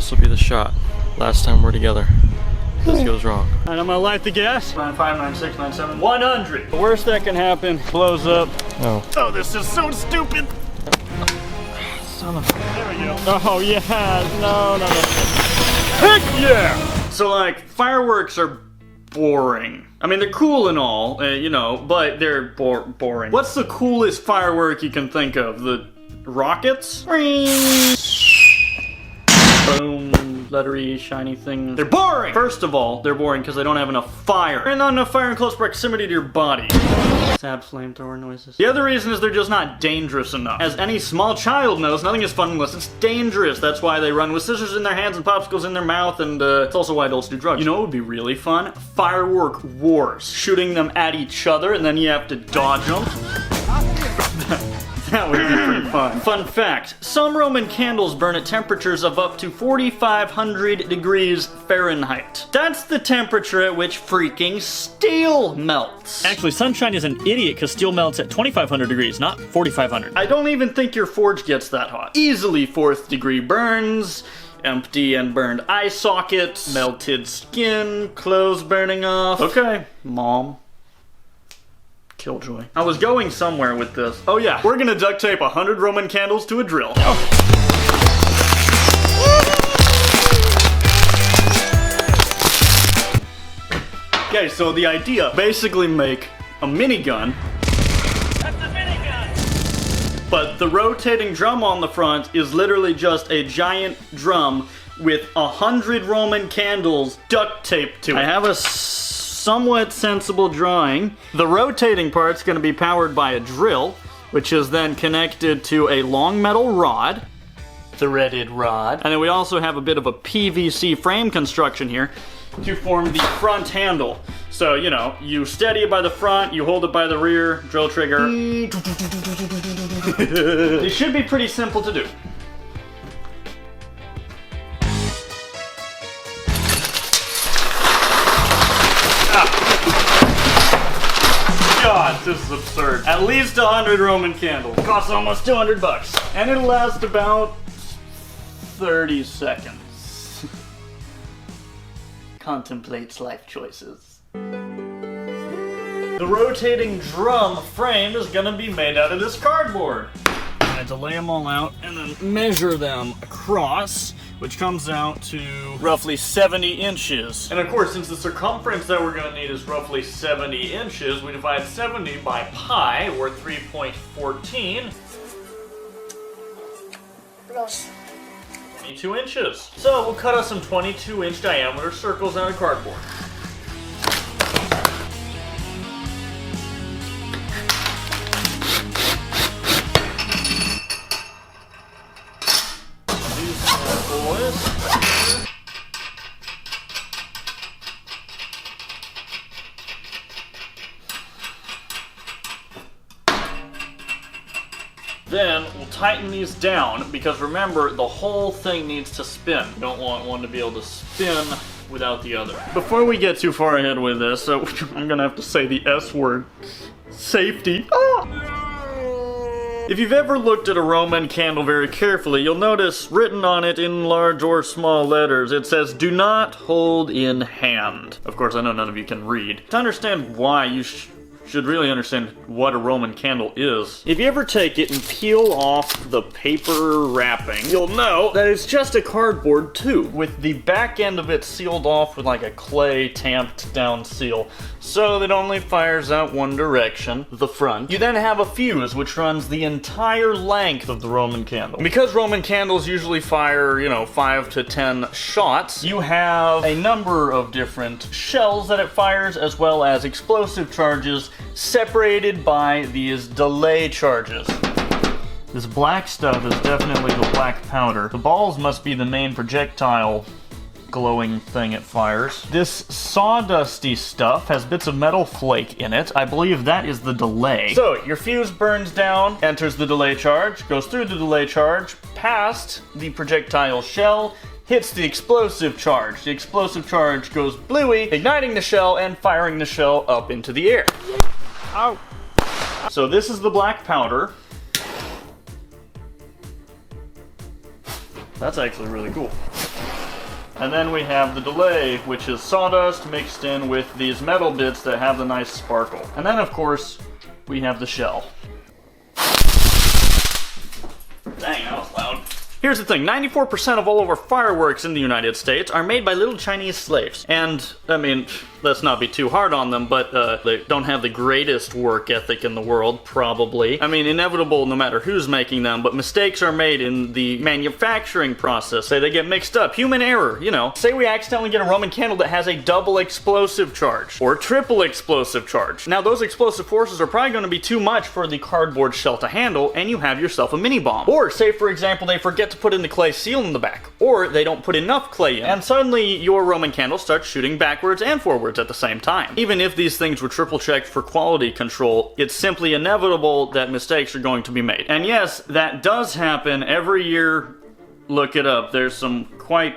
This will be the shot. Last time we're together. This goes wrong. And I'm gonna light the gas. 95, 96, 97, 100. The worst that can happen, blows up. Oh. Oh, this is so stupid. Son of a... There we go. Oh, yeah. No. Heck yeah! So, like, fireworks are boring. I mean, they're cool and all, you know, but they're boring. What's the coolest firework you can think of? The rockets? Boom. Lettery, shiny thing. They're boring! First of all, they're boring because they don't have enough fire. And not enough fire in close proximity to your body. Sad flamethrower noises. The other reason is they're just not dangerous enough. As any small child knows, nothing is fun unless it's dangerous. That's why they run with scissors in their hands and popsicles in their mouth, and it's also why adults do drugs. You know what would be really fun? Firework wars. Shooting them at each other, and then you have to dodge them. That would be pretty fun. Fun fact, some Roman candles burn at temperatures of up to 4,500 degrees Fahrenheit. That's the temperature at which freaking steel melts. Actually, Sunshine is an idiot because steel melts at 2,500 degrees, not 4,500. I don't even think your forge gets that hot. Easily 4th degree burns, empty and burned eye sockets, melted skin, clothes burning off. Okay, Mom. Killjoy. I was going somewhere with this. Oh yeah, we're gonna duct tape 100 Roman candles to a drill. Oh. Okay, so the idea, basically make a minigun. That's a minigun! But the rotating drum on the front is literally just a giant drum with 100 Roman candles duct taped to it. I have a somewhat sensible drawing. The rotating part's going to be powered by a drill, which is then connected to a long metal rod, threaded rod, and then we also have a bit of a PVC frame construction here to form the front handle. So, you know, you steady it by the front, you hold it by the rear, drill trigger. It should be pretty simple to do. God, this is absurd. At least 100 Roman candles. Costs almost 200 bucks. And it'll last about 30 seconds. Contemplates life choices. The rotating drum frame is gonna be made out of this cardboard. I had to lay them all out and then measure them across, which comes out to roughly 70 inches. And of course, since the circumference that we're gonna need is roughly 70 inches, we divide 70 by pi, or 3.14. Gross. 22 inches. So we'll cut us some 22-inch diameter circles out of cardboard. Then we'll tighten these down because remember, the whole thing needs to spin. You don't want one to be able to spin without the other. Before we get too far ahead with this, so I'm gonna have to say the S word. Safety. Ah! If you've ever looked at a Roman candle very carefully, you'll notice written on it in large or small letters, it says, "Do not hold in hand." Of course, I know none of you can read. To understand why, you should really understand what a Roman candle is. If you ever take it and peel off the paper wrapping, you'll know that it's just a cardboard tube, with the back end of it sealed off with like a clay tamped down seal, so that it only fires out one direction, the front. You then have a fuse, which runs the entire length of the Roman candle. Because Roman candles usually fire, you know, 5 to 10 shots, you have a number of different shells that it fires, as well as explosive charges separated by these delay charges. This black stuff is definitely the black powder. The balls must be the main projectile glowing thing it fires. This sawdusty stuff has bits of metal flake in it. I believe that is the delay. So your fuse burns down, enters the delay charge, goes through the delay charge, past the projectile shell, hits the explosive charge. The explosive charge goes bluey, igniting the shell and firing the shell up into the air. Ow. So this is the black powder. That's actually really cool. And then we have the delay, which is sawdust mixed in with these metal bits that have the nice sparkle. And then, of course, we have the shell. Dang, that was loud. Here's the thing, 94% of all of our fireworks in the United States are made by little Chinese slaves. And, I mean, let's not be too hard on them, but they don't have the greatest work ethic in the world, probably. I mean, inevitable no matter who's making them, but mistakes are made in the manufacturing process. Say they get mixed up, human error, you know. Say we accidentally get a Roman candle that has a double explosive charge, or triple explosive charge. Now, those explosive forces are probably going to be too much for the cardboard shell to handle, and you have yourself a mini bomb. Or, say for example, they forget to put in the clay seal in the back, or they don't put enough clay in, and suddenly your Roman candle starts shooting backwards and forwards at the same time. Even if these things were triple checked for quality control, it's simply inevitable that mistakes are going to be made. And yes, that does happen every year. Look it up. There's some quite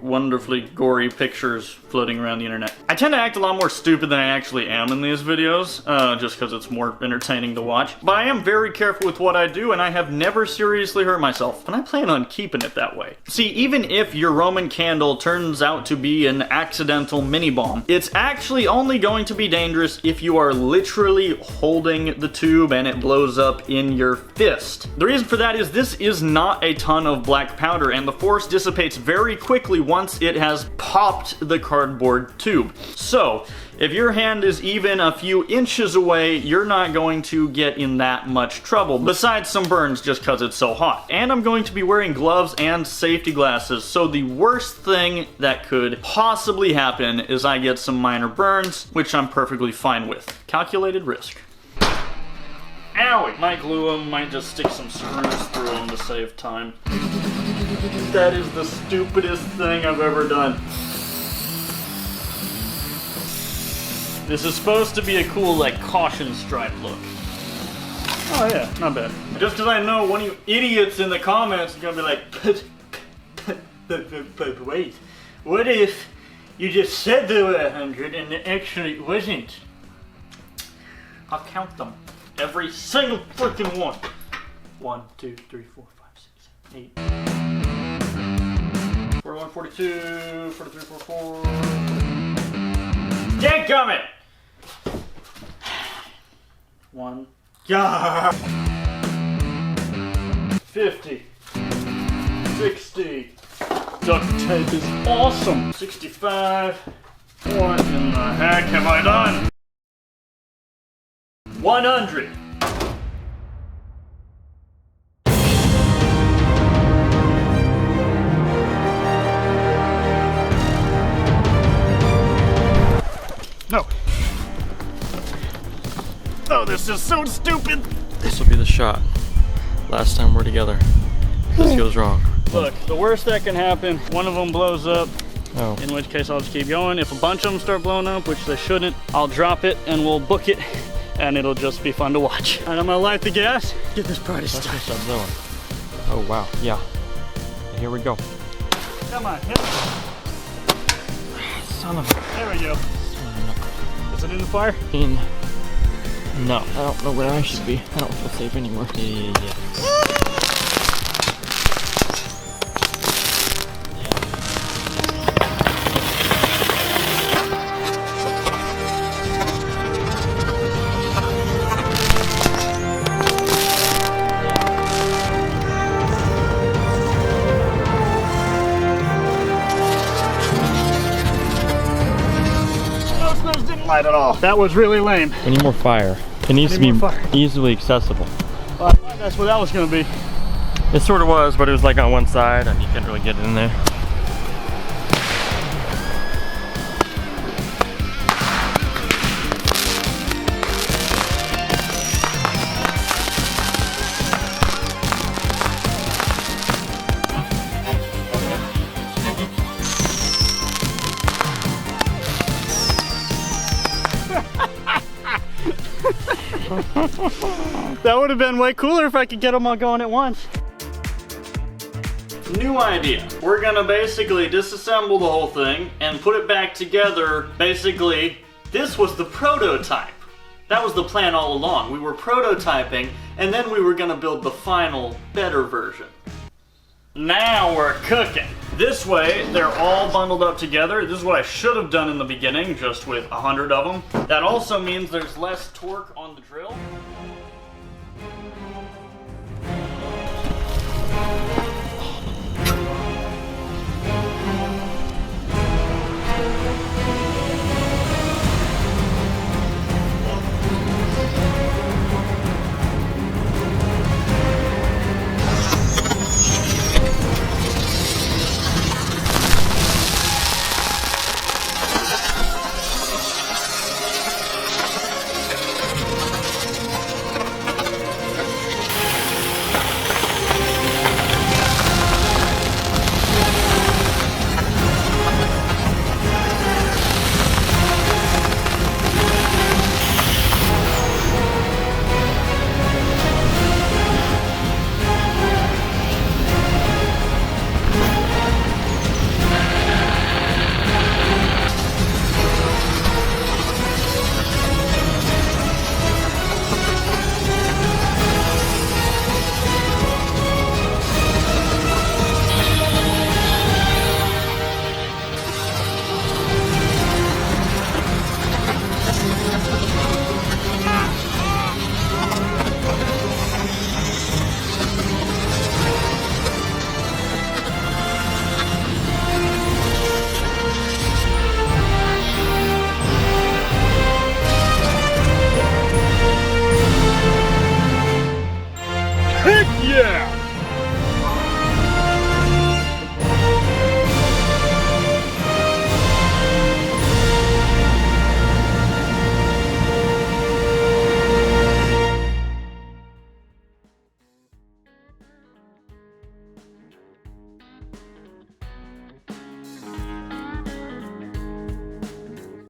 wonderfully gory pictures floating around the internet. I tend to act a lot more stupid than I actually am in these videos, just because it's more entertaining to watch. But I am very careful with what I do, and I have never seriously hurt myself, and I plan on keeping it that way. See, even if your Roman candle turns out to be an accidental mini bomb, it's actually only going to be dangerous if you are literally holding the tube and it blows up in your fist. The reason for that is this is not a ton of black powder, and the force dissipates very quickly once it has popped the cardboard tube. So, if your hand is even a few inches away, you're not going to get in that much trouble, besides some burns just because it's so hot. And I'm going to be wearing gloves and safety glasses, so the worst thing that could possibly happen is I get some minor burns, which I'm perfectly fine with. Calculated risk. Owie! Might glue them, might just stick some screws through them to save time. That is the stupidest thing I've ever done. This is supposed to be a cool, like, caution stripe look. Oh yeah, not bad. Just because I know one of you idiots in the comments is gonna be like, but wait, what if you just said there were 100 and it actually wasn't? I'll count them. Every single freaking one. 1, 2, 3, 4, 5, 6, 7, 8. 41, 42, 43, 44. Jake, coming! 1. Yeah. 50. 60. Duct tape is awesome. 65. What in the heck have I done? 100. No. Oh, this is so stupid. This will be the shot. Last time we're together. This goes wrong. Look, the worst that can happen, one of them blows up. Oh. In which case I'll just keep going. If a bunch of them start blowing up, which they shouldn't, I'll drop it and we'll book it. And it'll just be fun to watch. And I'm gonna light the gas, get this party started. Oh wow, yeah. Here we go. Come on, hit it. Son of a... There we go. Is it in the fire? No, I don't know where I should be. I don't feel safe anymore. Yeah. Light at all. That was really lame. We need more fire. It needs to be easily accessible. That's what that was gonna be. It sort of was, but it was like on one side and you couldn't really get it in there. That would have been way cooler if I could get them all going at once. New idea. We're gonna basically disassemble the whole thing and put it back together. Basically, this was the prototype. That was the plan all along. We were prototyping and then we were gonna build the final, better version. Now we're cooking. This way, they're all bundled up together. This is what I should have done in the beginning, just with 100 of them. That also means there's less torque on the drill. Heck yeah!